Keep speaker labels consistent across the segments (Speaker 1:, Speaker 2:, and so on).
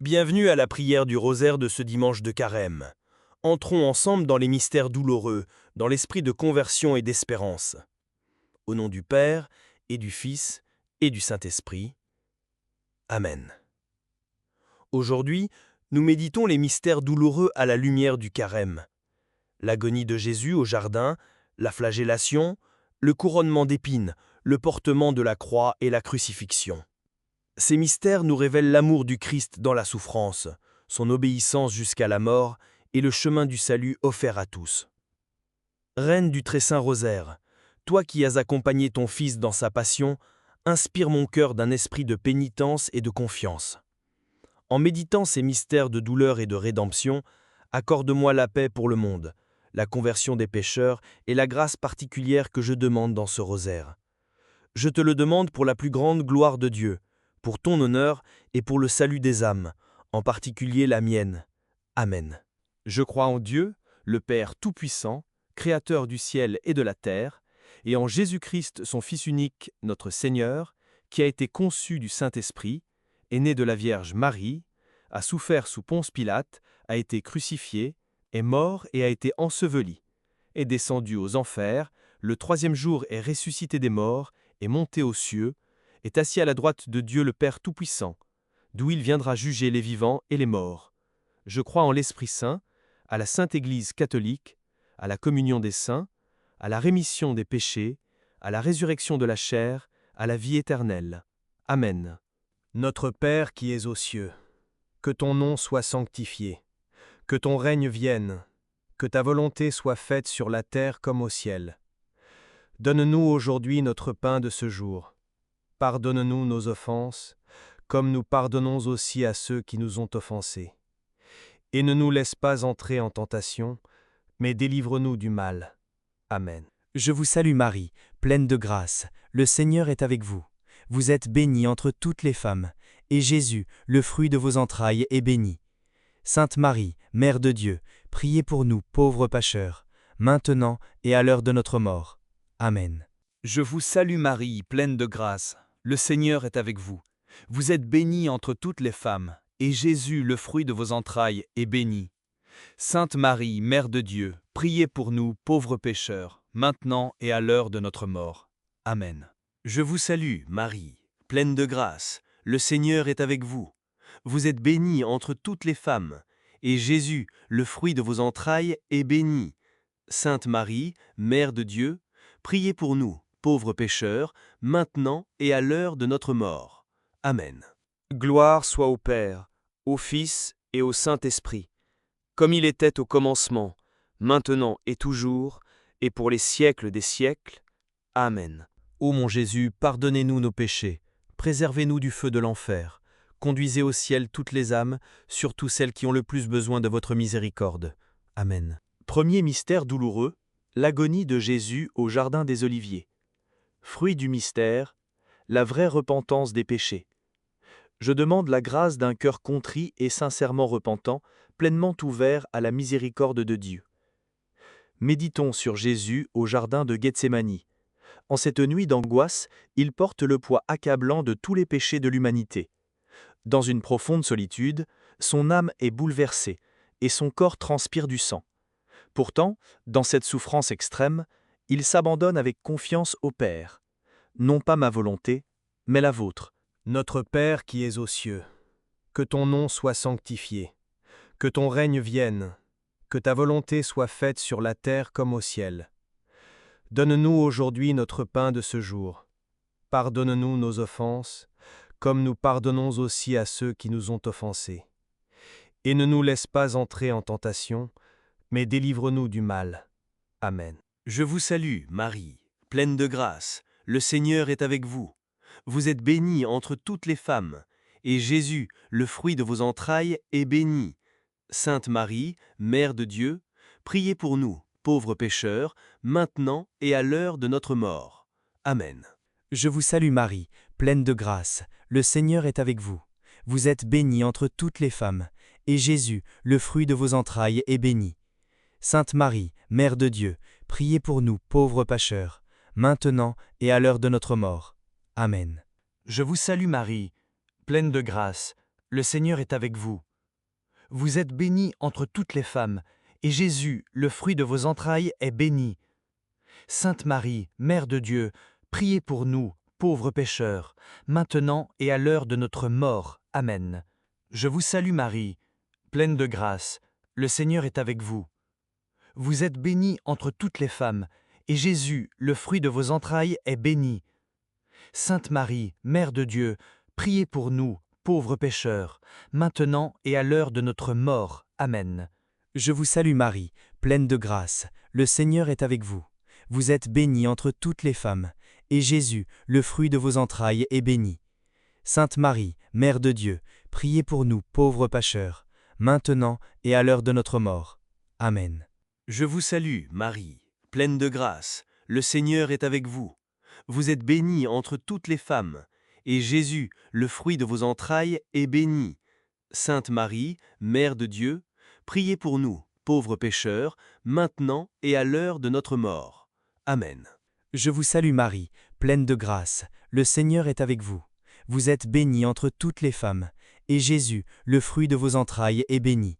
Speaker 1: Bienvenue à la prière du rosaire de ce dimanche de Carême. Entrons ensemble dans les mystères douloureux, dans l'esprit de conversion et d'espérance. Au nom du Père, et du Fils, et du Saint-Esprit. Amen. Aujourd'hui, nous méditons les mystères douloureux à la lumière du Carême. L'agonie de Jésus au jardin, la flagellation, le couronnement d'épines, le portement de la croix et la crucifixion. Ces mystères nous révèlent l'amour du Christ dans la souffrance, son obéissance jusqu'à la mort et le chemin du salut offert à tous. Reine du très saint rosaire, toi qui as accompagné ton Fils dans sa passion, inspire mon cœur d'un esprit de pénitence et de confiance. En méditant ces mystères de douleur et de rédemption, accorde-moi la paix pour le monde, la conversion des pécheurs et la grâce particulière que je demande dans ce rosaire. Je te le demande pour la plus grande gloire de Dieu, pour ton honneur et pour le salut des âmes, en particulier la mienne. Amen.
Speaker 2: Je crois en Dieu, le Père Tout-Puissant, Créateur du ciel et de la terre, et en Jésus-Christ, son Fils unique, notre Seigneur, qui a été conçu du Saint-Esprit, est né de la Vierge Marie, a souffert sous Ponce Pilate, a été crucifié, est mort et a été enseveli, est descendu aux enfers, le troisième jour est ressuscité des morts, est monté aux cieux, est assis à la droite de Dieu le Père Tout-Puissant, d'où il viendra juger les vivants et les morts. Je crois en l'Esprit Saint, à la Sainte Église catholique, à la communion des saints, à la rémission des péchés, à la résurrection de la chair, à la vie éternelle. Amen.
Speaker 3: Notre Père qui es aux cieux, que ton nom soit sanctifié, que ton règne vienne, que ta volonté soit faite sur la terre comme au ciel. Donne-nous aujourd'hui notre pain de ce jour. Pardonne-nous nos offenses, comme nous pardonnons aussi à ceux qui nous ont offensés. Et ne nous laisse pas entrer en tentation, mais délivre-nous du mal. Amen.
Speaker 4: Je vous salue Marie, pleine de grâce, le Seigneur est avec vous. Vous êtes bénie entre toutes les femmes, et Jésus, le fruit de vos entrailles, est béni. Sainte Marie, Mère de Dieu, priez pour nous pauvres pécheurs, maintenant et à l'heure de notre mort. Amen.
Speaker 5: Je vous salue Marie, pleine de grâce, le Seigneur est avec vous. Vous êtes bénie entre toutes les femmes, et Jésus, le fruit de vos entrailles, est béni. Sainte Marie, Mère de Dieu, priez pour nous, pauvres pécheurs, maintenant et à l'heure de notre mort. Amen.
Speaker 1: Je vous salue, Marie, pleine de grâce, le Seigneur est avec vous. Vous êtes bénie entre toutes les femmes, et Jésus, le fruit de vos entrailles, est béni. Sainte Marie, Mère de Dieu, priez pour nous, pauvres pécheurs, maintenant et à l'heure de notre mort. Amen.
Speaker 6: Gloire soit au Père, au Fils et au Saint-Esprit, comme il était au commencement, maintenant et toujours, et pour les siècles des siècles. Amen.
Speaker 3: Ô mon Jésus, pardonnez-nous nos péchés, préservez-nous du feu de l'enfer, conduisez au ciel toutes les âmes, surtout celles qui ont le plus besoin de votre miséricorde. Amen.
Speaker 1: Premier mystère douloureux, l'agonie de Jésus au jardin des Oliviers. Fruit du mystère, la vraie repentance des péchés. Je demande la grâce d'un cœur contrit et sincèrement repentant, pleinement ouvert à la miséricorde de Dieu. Méditons sur Jésus au jardin de Gethsémani. En cette nuit d'angoisse, il porte le poids accablant de tous les péchés de l'humanité. Dans une profonde solitude, son âme est bouleversée et son corps transpire du sang. Pourtant, dans cette souffrance extrême, il s'abandonne avec confiance au Père. Non pas ma volonté, mais la vôtre.
Speaker 3: Notre Père qui es aux cieux, que ton nom soit sanctifié, que ton règne vienne, que ta volonté soit faite sur la terre comme au ciel. Donne-nous aujourd'hui notre pain de ce jour. Pardonne-nous nos offenses, comme nous pardonnons aussi à ceux qui nous ont offensés. Et ne nous laisse pas entrer en tentation, mais délivre-nous du mal. Amen.
Speaker 1: Je vous salue, Marie, pleine de grâce, le Seigneur est avec vous. Vous êtes bénie entre toutes les femmes, et Jésus, le fruit de vos entrailles, est béni. Sainte Marie, Mère de Dieu, priez pour nous, pauvres pécheurs, maintenant et à l'heure de notre mort. Amen.
Speaker 4: Je vous salue Marie, pleine de grâce, le Seigneur est avec vous. Vous êtes bénie entre toutes les femmes, et Jésus, le fruit de vos entrailles, est béni. Sainte Marie, Mère de Dieu, priez pour nous pauvres pécheurs, maintenant et à l'heure de notre mort. Amen.
Speaker 7: Je vous salue Marie, pleine de grâce,
Speaker 3: le Seigneur est avec vous. Vous êtes bénie entre toutes les femmes, et Jésus, le fruit de vos entrailles, est béni. Sainte Marie, Mère de Dieu, priez pour nous, pauvres pécheurs, maintenant et à l'heure de notre mort. Amen. Je vous salue Marie, pleine de grâce, le Seigneur est avec vous. Vous êtes bénie entre toutes les femmes, et Jésus, le fruit de vos entrailles, est béni. Sainte Marie, Mère de Dieu, priez pour nous, pauvres pécheurs, maintenant et à l'heure de notre mort. Amen.
Speaker 4: Je vous salue Marie, pleine de grâce, le Seigneur est avec vous. Vous êtes bénie entre toutes les femmes, et Jésus, le fruit de vos entrailles, est béni. Sainte Marie, Mère de Dieu, priez pour nous, pauvres pécheurs, maintenant et à l'heure de notre mort. Amen.
Speaker 1: Je vous salue, Marie, pleine de grâce, le Seigneur est avec vous. Vous êtes bénie entre toutes les femmes, et Jésus, le fruit de vos entrailles, est béni. Sainte Marie, Mère de Dieu, priez pour nous, pauvres pécheurs, maintenant et à l'heure de notre mort. Amen.
Speaker 4: Je vous salue Marie, pleine de grâce, le Seigneur est avec vous. Vous êtes bénie entre toutes les femmes, et Jésus, le fruit de vos entrailles, est béni.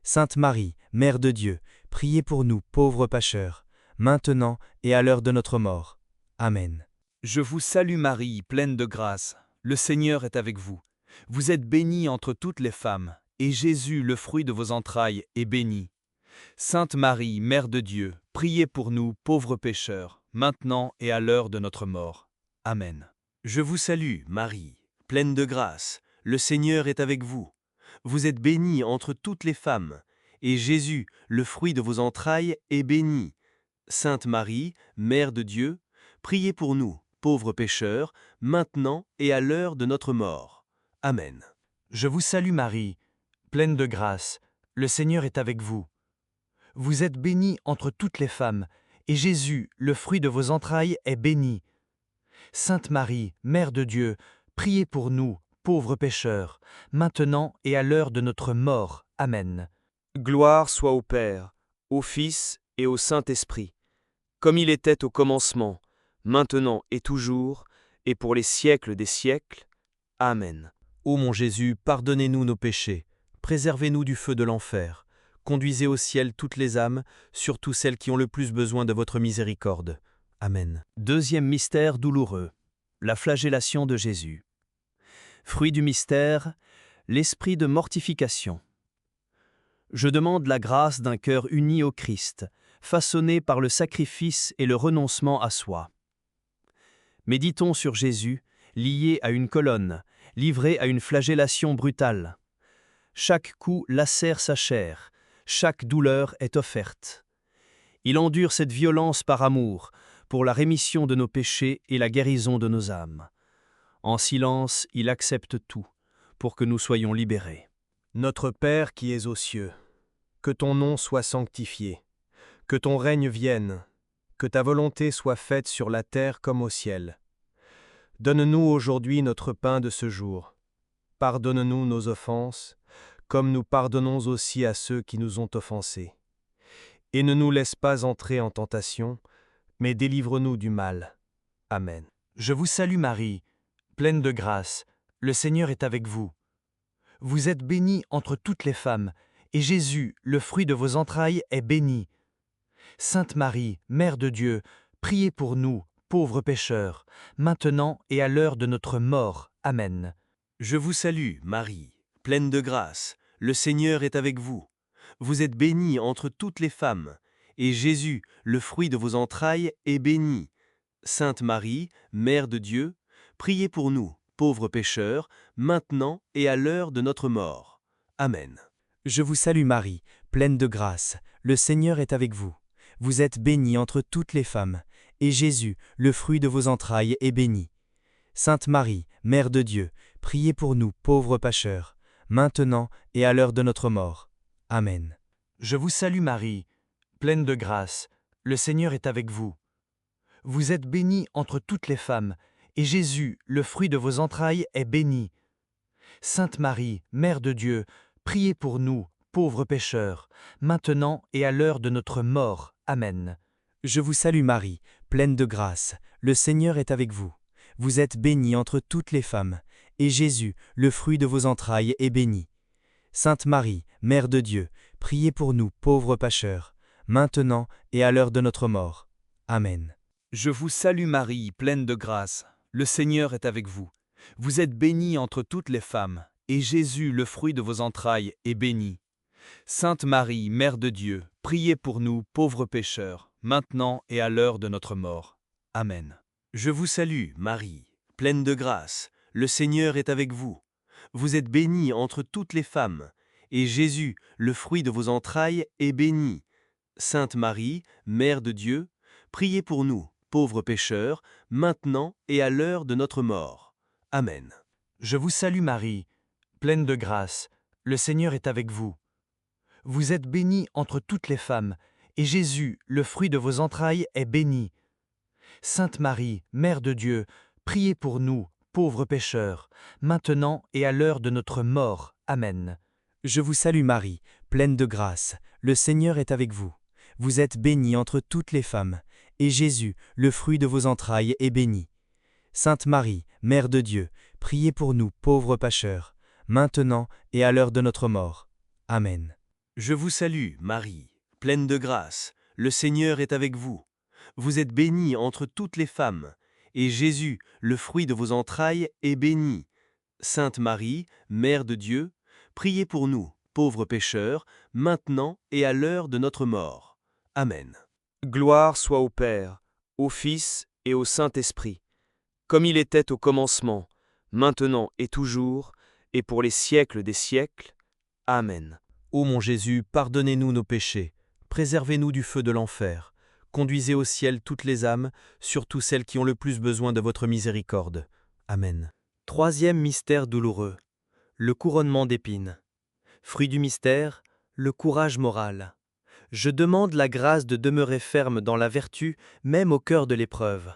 Speaker 4: Sainte Marie, Mère de Dieu, priez pour nous, pauvres pécheurs, maintenant et à l'heure de notre mort. Amen.
Speaker 5: Je vous salue Marie, pleine de grâce, le Seigneur est avec vous. Vous êtes bénie entre toutes les femmes, et Jésus, le fruit de vos entrailles, est béni. Sainte Marie, Mère de Dieu, priez pour nous, pauvres pécheurs, maintenant et à l'heure de notre mort. Amen.
Speaker 1: Je vous salue, Marie, pleine de grâce, le Seigneur est avec vous. Vous êtes bénie entre toutes les femmes, et Jésus, le fruit de vos entrailles, est béni. Sainte Marie, Mère de Dieu, priez pour nous, pauvres pécheurs, maintenant et à l'heure de notre mort. Amen.
Speaker 3: Je vous salue Marie, pleine de grâce, le Seigneur est avec vous. Vous êtes bénie entre toutes les femmes, et Jésus, le fruit de vos entrailles, est béni. Sainte Marie, Mère de Dieu, priez pour nous, pauvres pécheurs, maintenant et à l'heure de notre mort. Amen.
Speaker 6: Gloire soit au Père, au Fils et au Saint-Esprit, comme il était au commencement, maintenant et toujours, et pour les siècles des siècles. Amen.
Speaker 2: Ô mon Jésus, pardonnez-nous nos péchés, préservez-nous du feu de l'enfer, conduisez au ciel toutes les âmes, surtout celles qui ont le plus besoin de votre miséricorde. Amen.
Speaker 5: Deuxième mystère douloureux, la flagellation de Jésus. Fruit du mystère, l'esprit de mortification. Je demande la grâce d'un cœur uni au Christ, façonné par le sacrifice et le renoncement à soi. Méditons sur Jésus, lié à une colonne, livré à une flagellation brutale. Chaque coup lacère sa chair, chaque douleur est offerte. Il endure cette violence par amour, pour la rémission de nos péchés et la guérison de nos âmes. En silence, il accepte tout, pour que nous soyons libérés.
Speaker 3: Notre Père qui es aux cieux, que ton nom soit sanctifié, que ton règne vienne, que ta volonté soit faite sur la terre comme au ciel. Donne-nous aujourd'hui notre pain de ce jour. Pardonne-nous nos offenses, comme nous pardonnons aussi à ceux qui nous ont offensés. Et ne nous laisse pas entrer en tentation, mais délivre-nous du mal. Amen. Je vous salue Marie, pleine de grâce, le Seigneur est avec vous. Vous êtes bénie entre toutes les femmes, et Jésus, le fruit de vos entrailles, est béni. Sainte Marie, Mère de Dieu, priez pour nous, pauvres pécheurs, maintenant et à l'heure de notre mort. Amen.
Speaker 1: Je vous salue, Marie, pleine de grâce, le Seigneur est avec vous. Vous êtes bénie entre toutes les femmes, et Jésus, le fruit de vos entrailles, est béni. Sainte Marie, Mère de Dieu, priez pour nous, pauvres pécheurs, maintenant et à l'heure de notre mort. Amen.
Speaker 4: Je vous salue Marie, pleine de grâce, le Seigneur est avec vous. Vous êtes bénie entre toutes les femmes, et Jésus, le fruit de vos entrailles, est béni. Sainte Marie, Mère de Dieu, priez pour nous, pauvres pécheurs, maintenant et à l'heure de notre mort. Amen.
Speaker 3: Je vous salue Marie, pleine de grâce, le Seigneur est avec vous. Vous êtes bénie entre toutes les femmes, et Jésus, le fruit de vos entrailles, est béni. Sainte Marie, Mère de Dieu, priez pour nous, pauvres pécheurs, maintenant et à l'heure de notre mort. Amen.
Speaker 4: Je vous salue Marie, pleine de grâce, le Seigneur est avec vous. Vous êtes bénie entre toutes les femmes, et Jésus, le fruit de vos entrailles, est béni. Sainte Marie, Mère de Dieu, priez pour nous, pauvres pécheurs, maintenant et à l'heure de notre mort. Amen.
Speaker 5: Je vous salue Marie, pleine de grâce. Le Seigneur est avec vous. Vous êtes bénie entre toutes les femmes, et Jésus, le fruit de vos entrailles, est béni. Sainte Marie, Mère de Dieu, priez pour nous, pauvres pécheurs, maintenant et à l'heure de notre mort. Amen.
Speaker 1: Je vous salue, Marie, pleine de grâce. Le Seigneur est avec vous. Vous êtes bénie entre toutes les femmes, et Jésus, le fruit de vos entrailles, est béni. Sainte Marie, Mère de Dieu, priez pour nous, pauvres pécheurs, maintenant et à l'heure de notre mort. Amen.
Speaker 3: Je vous salue Marie, pleine de grâce, le Seigneur est avec vous. Vous êtes bénie entre toutes les femmes, et Jésus, le fruit de vos entrailles, est béni. Sainte Marie, Mère de Dieu, priez pour nous, pauvres pécheurs, maintenant et à l'heure de notre mort. Amen.
Speaker 4: Je vous salue Marie, pleine de grâce, le Seigneur est avec vous. Vous êtes bénie entre toutes les femmes, et Jésus, le fruit de vos entrailles, est béni. Sainte Marie, Mère de Dieu, priez pour nous, pauvres pécheurs, maintenant et à l'heure de notre mort. Amen.
Speaker 1: Je vous salue, Marie, pleine de grâce. Le Seigneur est avec vous. Vous êtes bénie entre toutes les femmes, et Jésus, le fruit de vos entrailles, est béni. Sainte Marie, Mère de Dieu, priez pour nous, pauvres pécheurs, maintenant et à l'heure de notre mort. Amen.
Speaker 6: Gloire soit au Père, au Fils et au Saint-Esprit, comme il était au commencement, maintenant et toujours, et pour les siècles des siècles. Amen.
Speaker 3: Ô mon Jésus, pardonnez-nous nos péchés, préservez-nous du feu de l'enfer, conduisez au ciel toutes les âmes, surtout celles qui ont le plus besoin de votre miséricorde. Amen.
Speaker 7: Troisième mystère douloureux, le couronnement d'épines. Fruit du mystère, le courage moral. Je demande la grâce de demeurer ferme dans la vertu, même au cœur de l'épreuve.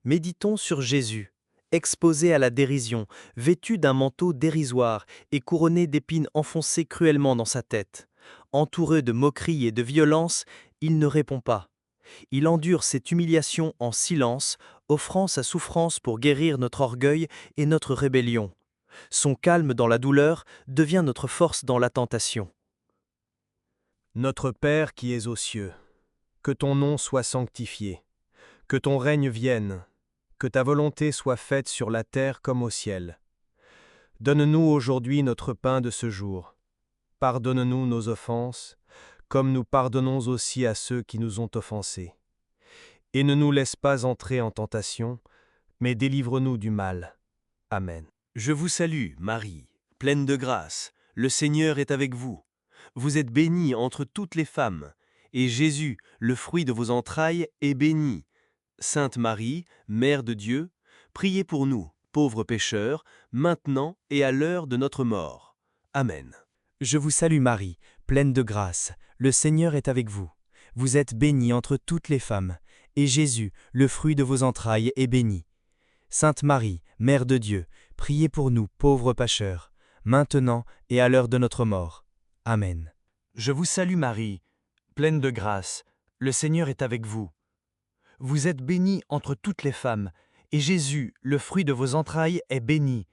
Speaker 7: Méditons sur Jésus, exposé à la dérision, vêtu d'un manteau dérisoire et couronné d'épines enfoncées cruellement dans sa tête. Entouré de moqueries et de violences, il ne répond pas. Il endure cette humiliation en silence, offrant sa souffrance pour guérir notre orgueil et notre rébellion. Son calme dans la douleur devient notre force dans la tentation.
Speaker 3: Notre Père qui es aux cieux, que ton nom soit sanctifié, que ton règne vienne, que ta volonté soit faite sur la terre comme au ciel. Donne-nous aujourd'hui notre pain de ce jour. Pardonne-nous nos offenses, comme nous pardonnons aussi à ceux qui nous ont offensés. Et ne nous laisse pas entrer en tentation, mais délivre-nous du mal. Amen.
Speaker 1: Je vous salue, Marie, pleine de grâce. Le Seigneur est avec vous. Vous êtes bénie entre toutes les femmes, et Jésus, le fruit de vos entrailles, est béni. Sainte Marie, Mère de Dieu, priez pour nous, pauvres pécheurs, maintenant et à l'heure de notre mort. Amen.
Speaker 4: Je vous salue Marie, pleine de grâce, le Seigneur est avec vous. Vous êtes bénie entre toutes les femmes, et Jésus, le fruit de vos entrailles, est béni. Sainte Marie, Mère de Dieu, priez pour nous, pauvres pécheurs, maintenant et à l'heure de notre mort. Amen.
Speaker 3: Je vous salue Marie, pleine de grâce, le Seigneur est avec vous. Vous êtes bénie entre toutes les femmes, et Jésus, le fruit de vos entrailles, est béni.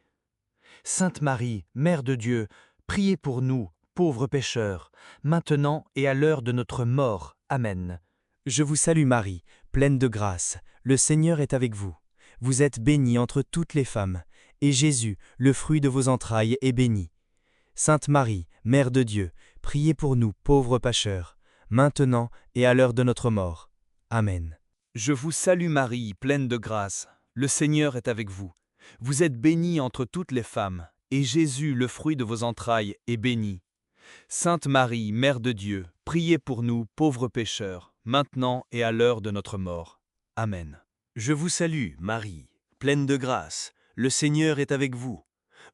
Speaker 3: Sainte Marie, Mère de Dieu, priez pour nous, pauvres pécheurs, maintenant et à l'heure de notre mort. Amen.
Speaker 4: Je vous salue Marie, pleine de grâce, le Seigneur est avec vous. Vous êtes bénie entre toutes les femmes, et Jésus, le fruit de vos entrailles, est béni. Sainte Marie, Mère de Dieu, priez pour nous, pauvres pécheurs, maintenant et à l'heure de notre mort. Amen.
Speaker 5: Je vous salue Marie, pleine de grâce. Le Seigneur est avec vous. Vous êtes bénie entre toutes les femmes, et Jésus, le fruit de vos entrailles, est béni. Sainte Marie, Mère de Dieu, priez pour nous, pauvres pécheurs, maintenant et à l'heure de notre mort. Amen.
Speaker 1: Je vous salue, Marie, pleine de grâce. Le Seigneur est avec vous.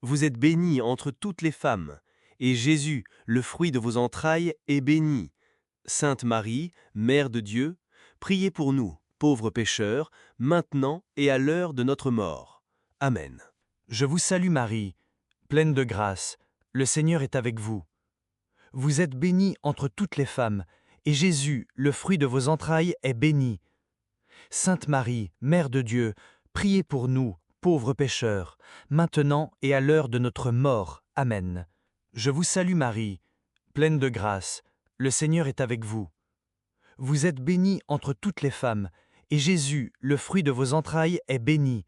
Speaker 1: Vous êtes bénie entre toutes les femmes, et Jésus, le fruit de vos entrailles, est béni. Sainte Marie, Mère de Dieu, priez pour nous, pauvres pécheurs, maintenant et à l'heure de notre mort. Amen.
Speaker 3: Je vous salue Marie, pleine de grâce, le Seigneur est avec vous. Vous êtes bénie entre toutes les femmes, et Jésus, le fruit de vos entrailles, est béni. Sainte Marie, Mère de Dieu, priez pour nous,
Speaker 7: pauvres pécheurs, maintenant et à l'heure de notre mort. Amen. Je vous salue Marie, pleine de grâce, le Seigneur est avec vous. Vous êtes bénie entre toutes les femmes, et Jésus, le fruit de vos entrailles, est béni.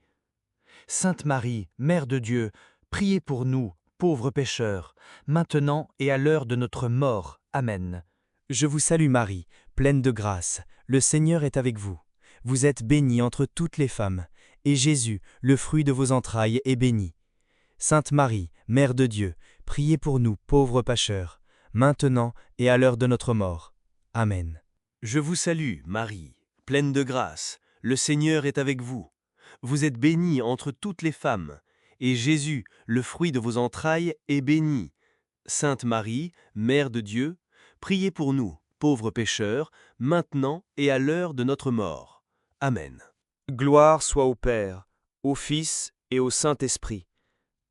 Speaker 7: Sainte Marie, Mère de Dieu, priez pour nous, pauvres pécheurs, maintenant et à l'heure de notre mort. Amen.
Speaker 4: Je vous salue Marie, pleine de grâce, le Seigneur est avec vous. Vous êtes bénie entre toutes les femmes, et Jésus, le fruit de vos entrailles, est béni. Sainte Marie, Mère de Dieu, priez pour nous, pauvres pécheurs, maintenant et à l'heure de notre mort. Amen.
Speaker 2: Je vous salue, Marie, pleine de grâce, le Seigneur est avec vous. Vous êtes bénie entre toutes les femmes, et Jésus, le fruit de vos entrailles, est béni. Sainte Marie, Mère de Dieu, priez pour nous, pauvres pécheurs, maintenant et à l'heure de notre mort. Amen.
Speaker 6: Gloire soit au Père, au Fils et au Saint-Esprit,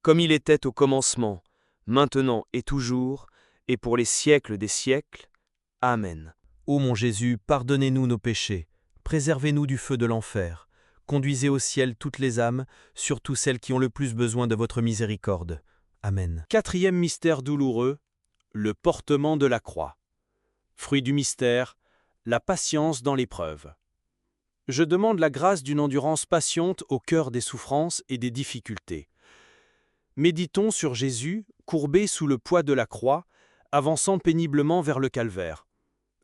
Speaker 6: comme il était au commencement, maintenant et toujours, et pour les siècles des siècles. Amen.
Speaker 7: Ô mon Jésus, pardonnez-nous nos péchés, préservez-nous du feu de l'enfer, conduisez au ciel toutes les âmes, surtout celles qui ont le plus besoin de votre miséricorde. Amen.
Speaker 5: Quatrième mystère douloureux, le portement de la croix. Fruit du mystère, la patience dans l'épreuve. Je demande la grâce d'une endurance patiente au cœur des souffrances et des difficultés. Méditons sur Jésus, courbé sous le poids de la croix, avançant péniblement vers le calvaire.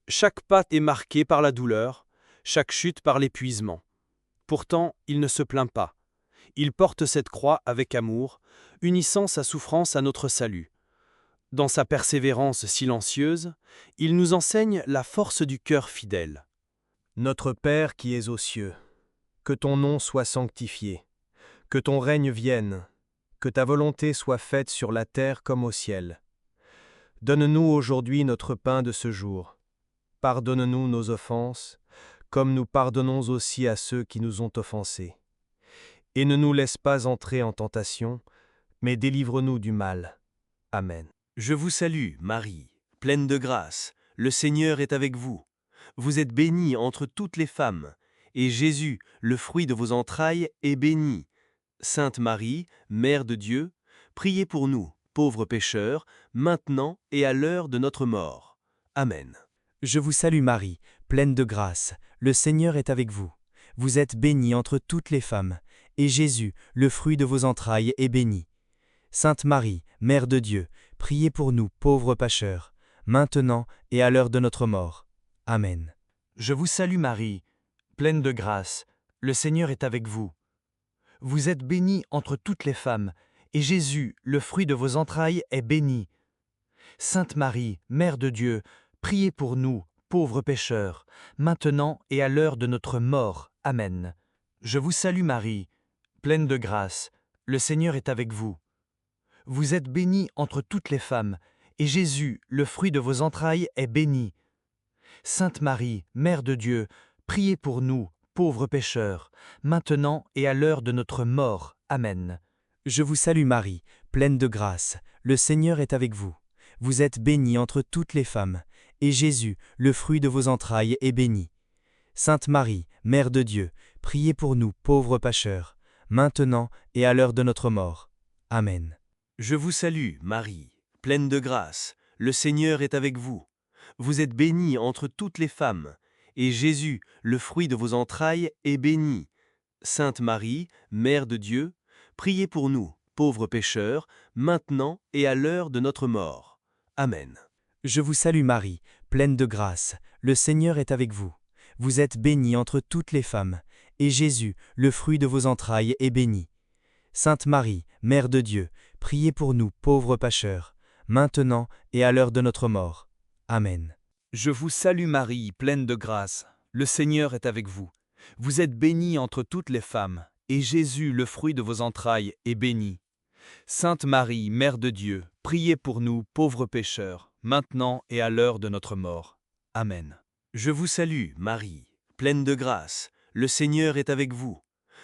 Speaker 5: Chaque pas est marqué par la douleur, chaque chute par l'épuisement. Pourtant, il ne se plaint pas. Il porte cette croix avec amour, unissant sa souffrance à notre salut. Dans sa persévérance silencieuse, il nous enseigne la force du cœur fidèle.
Speaker 3: Notre Père qui es aux cieux, que ton nom soit sanctifié, que ton règne vienne, que ta volonté soit faite sur la terre comme au ciel. Donne-nous aujourd'hui notre pain de ce jour. Pardonne-nous nos offenses, comme nous pardonnons aussi à ceux qui nous ont offensés. Et ne nous laisse pas entrer en tentation, mais délivre-nous du mal. Amen.
Speaker 2: Je vous salue, Marie, pleine de grâce, le Seigneur est avec vous. Vous êtes bénie entre toutes les femmes, et Jésus, le fruit de vos entrailles, est béni. Sainte Marie, Mère de Dieu, priez pour nous, pauvres pécheurs, maintenant et à l'heure de notre mort. Amen.
Speaker 4: Je vous salue Marie, pleine de grâce, le Seigneur est avec vous. Vous êtes bénie entre toutes les femmes, et Jésus, le fruit de vos entrailles, est béni. Sainte Marie, Mère de Dieu, priez pour nous, pauvres pécheurs, maintenant et à l'heure de notre mort. Amen.
Speaker 7: Je vous salue Marie, pleine de grâce, le Seigneur est avec vous. Vous êtes bénie entre toutes les femmes, et Jésus, le fruit de vos entrailles, est béni. Sainte Marie, Mère de Dieu, priez pour nous, pauvres pécheurs, maintenant et à l'heure de notre mort. Amen. Je vous salue Marie, pleine de grâce, le Seigneur est avec vous. Vous êtes bénie entre toutes les femmes, et Jésus, le fruit de vos entrailles, est béni. Sainte Marie, Mère de Dieu, priez pour nous, pauvres pécheurs, maintenant et à l'heure de notre mort. Amen.
Speaker 4: Je vous salue Marie, pleine de grâce, le Seigneur est avec vous. Vous êtes bénie entre toutes les femmes, et Jésus, le fruit de vos entrailles, est béni. Sainte Marie, Mère de Dieu, priez pour nous, pauvres pécheurs, maintenant et à l'heure de notre mort. Amen.
Speaker 2: Je vous salue, Marie, pleine de grâce, le Seigneur est avec vous. Vous êtes bénie entre toutes les femmes, et Jésus, le fruit de vos entrailles, est béni. Sainte Marie, Mère de Dieu, priez pour nous, pauvres pécheurs, maintenant et à l'heure de notre mort. Amen.
Speaker 4: Je vous salue Marie, pleine de grâce, le Seigneur est avec vous. Vous êtes bénie entre toutes les femmes, et Jésus, le fruit de vos entrailles, est béni. Sainte Marie, Mère de Dieu, priez pour nous, pauvres pécheurs, maintenant et à l'heure de notre mort. Amen.
Speaker 5: Je vous salue Marie, pleine de grâce, le Seigneur est avec vous. Vous êtes bénie entre toutes les femmes, et Jésus, le fruit de vos entrailles, est béni. Sainte Marie, Mère de Dieu, priez pour nous, pauvres pécheurs, maintenant et à l'heure de notre mort. Amen.
Speaker 2: Je vous salue, Marie, pleine de grâce, le Seigneur est avec vous.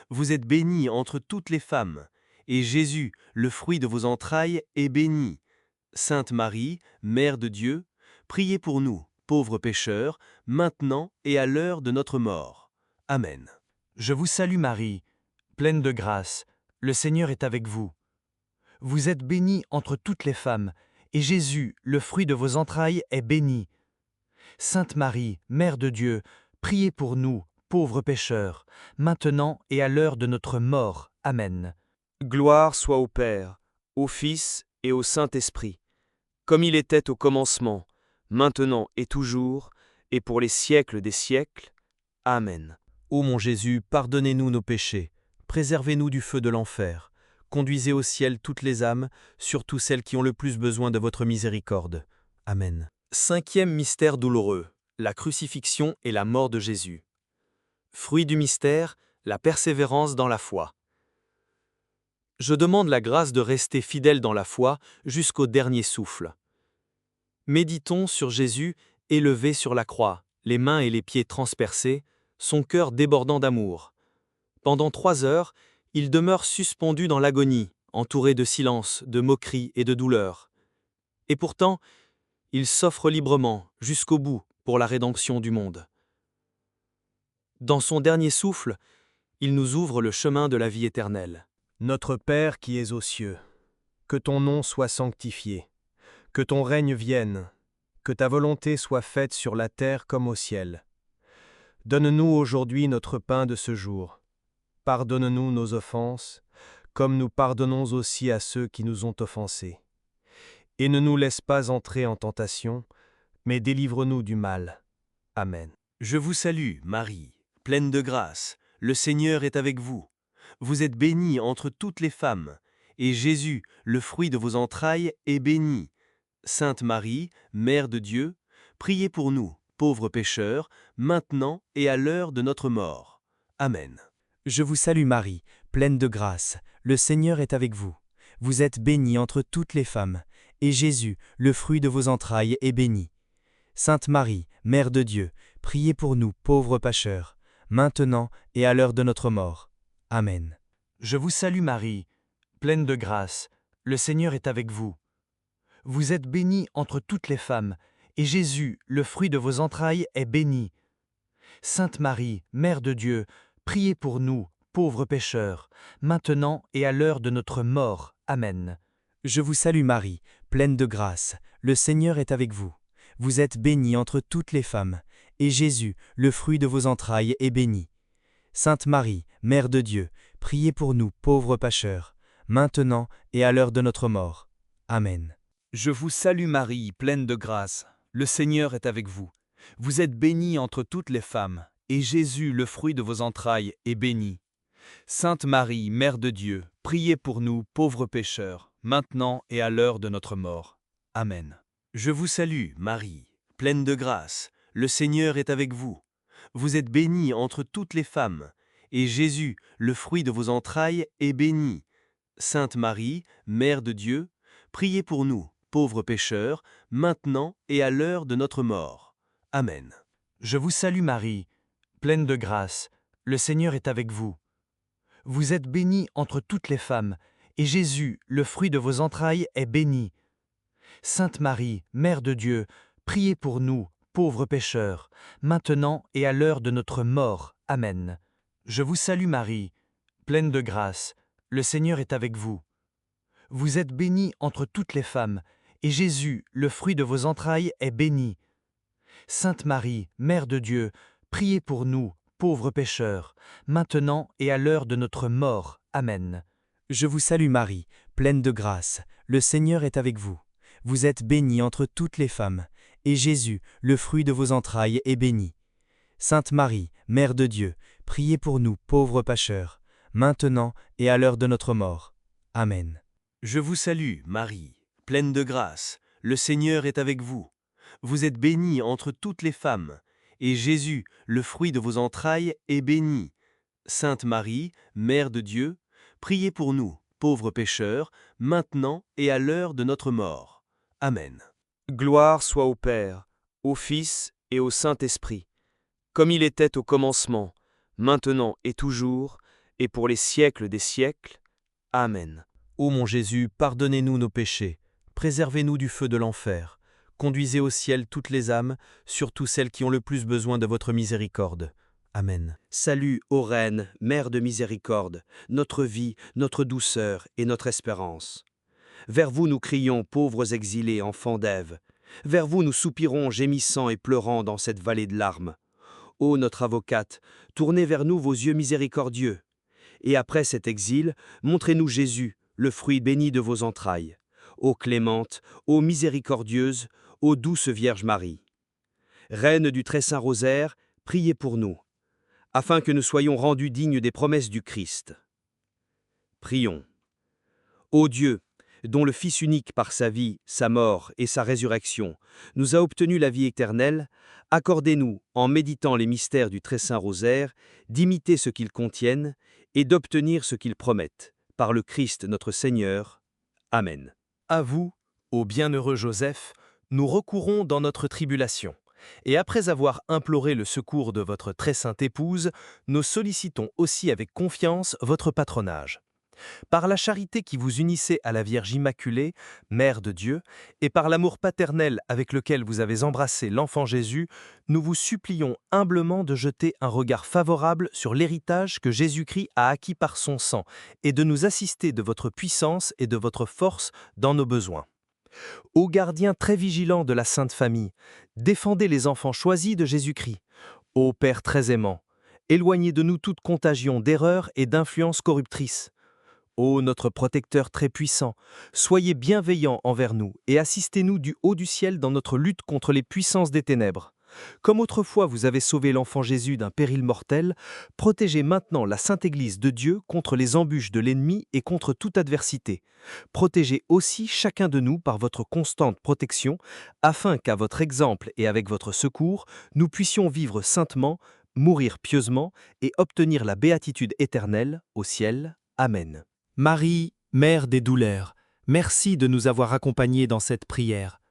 Speaker 2: Vous êtes bénie entre toutes les femmes, et Jésus, le fruit de vos entrailles, est béni. Sainte Marie, Mère de Dieu, priez pour nous, pauvres pécheurs, maintenant et à l'heure de notre mort. Amen.
Speaker 7: Je vous salue Marie, pleine de grâce, le Seigneur est avec vous. Vous êtes bénie entre toutes les femmes, et Jésus, le fruit de vos entrailles, est béni. Sainte Marie, Mère de Dieu, priez pour nous, pauvres pécheurs, maintenant et à l'heure de notre mort. Amen.
Speaker 6: Gloire soit au Père, au Fils et au Saint-Esprit, comme il était au commencement, maintenant et toujours, et pour les siècles des siècles. Amen.
Speaker 2: Ô mon Jésus, pardonnez-nous nos péchés, préservez-nous du feu de l'enfer, conduisez au ciel toutes les âmes, surtout celles qui ont le plus besoin de votre miséricorde. Amen.
Speaker 1: Cinquième mystère douloureux, la crucifixion et la mort de Jésus. Fruit du mystère, la persévérance dans la foi. Je demande la grâce de rester fidèle dans la foi jusqu'au dernier souffle. Méditons sur Jésus élevé sur la croix, les mains et les pieds transpercés, son cœur débordant d'amour. Pendant 3 heures, il demeure suspendu dans l'agonie, entouré de silence, de moqueries et de douleur. Et pourtant, il s'offre librement, jusqu'au bout, pour la rédemption du monde. Dans son dernier souffle, il nous ouvre le chemin de la vie éternelle.
Speaker 3: Notre Père qui es aux cieux, que ton nom soit sanctifié, que ton règne vienne, que ta volonté soit faite sur la terre comme au ciel. Donne-nous aujourd'hui notre pain de ce jour. Pardonne-nous nos offenses, comme nous pardonnons aussi à ceux qui nous ont offensés. Et ne nous laisse pas entrer en tentation, mais délivre-nous du mal. Amen.
Speaker 1: Je vous salue, Marie, pleine de grâce, le Seigneur est avec vous. Vous êtes bénie entre toutes les femmes, et Jésus, le fruit de vos entrailles, est béni. Sainte Marie, Mère de Dieu, priez pour nous, pauvres pécheurs, maintenant et à l'heure de notre mort. Amen.
Speaker 4: Je vous salue Marie, pleine de grâce, le Seigneur est avec vous. Vous êtes bénie entre toutes les femmes, et Jésus, le fruit de vos entrailles, est béni. Sainte Marie, Mère de Dieu, priez pour nous, pauvres pécheurs, maintenant et à l'heure de notre mort. Amen.
Speaker 7: Je vous salue Marie, pleine de grâce, le Seigneur est avec vous. Vous êtes bénie entre toutes les femmes, et Jésus, le fruit de vos entrailles, est béni. Sainte Marie, Mère de Dieu, priez pour nous, pauvres pécheurs, maintenant et à l'heure de notre mort. Amen.
Speaker 4: Je vous salue Marie, pleine de grâce, le Seigneur est avec vous. Vous êtes bénie entre toutes les femmes, et Jésus, le fruit de vos entrailles, est béni. Sainte Marie, Mère de Dieu, priez pour nous, pauvres pécheurs, maintenant et à l'heure de notre mort. Amen.
Speaker 5: Je vous salue Marie, pleine de grâce, le Seigneur est avec vous. Vous êtes bénie entre toutes les femmes, et Jésus, le fruit de vos entrailles, est béni. Sainte Marie, Mère de Dieu, priez pour nous, pauvres pécheurs, maintenant et à l'heure de notre mort. Amen.
Speaker 1: Je vous salue, Marie, pleine de grâce, le Seigneur est avec vous. Vous êtes bénie entre toutes les femmes, et Jésus, le fruit de vos entrailles, est béni. Sainte Marie, Mère de Dieu, priez pour nous, pauvres pécheurs, maintenant et à l'heure de notre mort. Amen.
Speaker 7: Je vous salue Marie, pleine de grâce, le Seigneur est avec vous. Vous êtes bénie entre toutes les femmes, et Jésus, le fruit de vos entrailles, est béni. Sainte Marie, Mère de Dieu, priez pour nous, pauvres pécheurs, maintenant et à l'heure de notre mort. Amen. Je vous salue Marie, pleine de grâce, le Seigneur est avec vous. Vous êtes bénie entre toutes les femmes, et Jésus, le fruit de vos entrailles, est béni. Sainte Marie, Mère de Dieu, priez pour nous, pauvres pécheurs, maintenant et à l'heure de notre mort. Amen.
Speaker 4: Je vous salue Marie, pleine de grâce, le Seigneur est avec vous. Vous êtes bénie entre toutes les femmes, et Jésus, le fruit de vos entrailles, est béni. Sainte Marie, Mère de Dieu, priez pour nous, pauvres pécheurs, maintenant et à l'heure de notre mort. Amen.
Speaker 1: Je vous salue, Marie, pleine de grâce, le Seigneur est avec vous. Vous êtes bénie entre toutes les femmes, et Jésus, le fruit de vos entrailles, est béni. Sainte Marie, Mère de Dieu, priez pour nous, pauvres pécheurs, maintenant et à l'heure de notre mort. Amen.
Speaker 6: Gloire soit au Père, au Fils et au Saint-Esprit, comme il était au commencement, maintenant et toujours, et pour les siècles des siècles. Amen.
Speaker 2: Ô mon Jésus, pardonnez-nous nos péchés, préservez-nous du feu de l'enfer, conduisez au ciel toutes les âmes, surtout celles qui ont le plus besoin de votre miséricorde.
Speaker 4: Amen.
Speaker 6: Salut, ô Reine, Mère de miséricorde, notre vie, notre douceur et notre espérance. Vers vous nous crions, pauvres exilés, enfants d'Ève. Vers vous nous soupirons, gémissant et pleurant dans cette vallée de larmes. Ô notre avocate, tournez vers nous vos yeux miséricordieux. Et après cet exil, montrez-nous Jésus, le fruit béni de vos entrailles. Ô clémente, ô miséricordieuse, ô douce Vierge Marie. Reine du très saint rosaire, priez pour nous, afin que nous soyons rendus dignes des promesses du Christ. Prions. Ô Dieu, dont le Fils unique par sa vie, sa mort et sa résurrection nous a obtenu la vie éternelle, accordez-nous, en méditant les mystères du très saint rosaire, d'imiter ce qu'ils contiennent et d'obtenir ce qu'ils promettent, par le Christ notre Seigneur. Amen.
Speaker 2: À vous, ô bienheureux Joseph, nous recourons dans notre tribulation. Et après avoir imploré le secours de votre très sainte épouse, nous sollicitons aussi avec confiance votre patronage. Par la charité qui vous unissait à la Vierge Immaculée, Mère de Dieu, et par l'amour paternel avec lequel vous avez embrassé l'enfant Jésus, nous vous supplions humblement de jeter un regard favorable sur l'héritage que Jésus-Christ a acquis par son sang, et de nous assister de votre puissance et de votre force dans nos besoins. Ô gardien très vigilant de la Sainte Famille, défendez les enfants choisis de Jésus-Christ. Ô Père très aimant, éloignez de nous toute contagion d'erreurs et d'influences corruptrices. Ô notre protecteur très puissant, soyez bienveillant envers nous et assistez-nous du haut du ciel dans notre lutte contre les puissances des ténèbres. Comme autrefois vous avez sauvé l'enfant Jésus d'un péril mortel, protégez maintenant la Sainte Église de Dieu contre les embûches de l'ennemi et contre toute adversité. Protégez aussi chacun de nous par votre constante protection, afin qu'à votre exemple et avec votre secours, nous puissions vivre saintement, mourir pieusement et obtenir la béatitude éternelle au ciel. Amen.
Speaker 4: Marie, Mère des douleurs, merci de nous avoir accompagnés dans cette prière.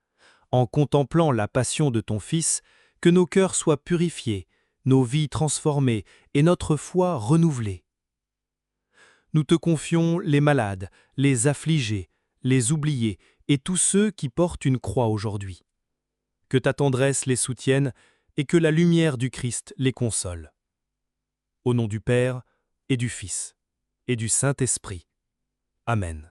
Speaker 4: En contemplant la passion de ton Fils, que nos cœurs soient purifiés, nos vies transformées et notre foi renouvelée. Nous te confions les malades, les affligés, les oubliés et tous ceux qui portent une croix aujourd'hui. Que ta tendresse les soutienne et que la lumière du Christ les console. Au nom du Père et du Fils et du Saint-Esprit. Amen.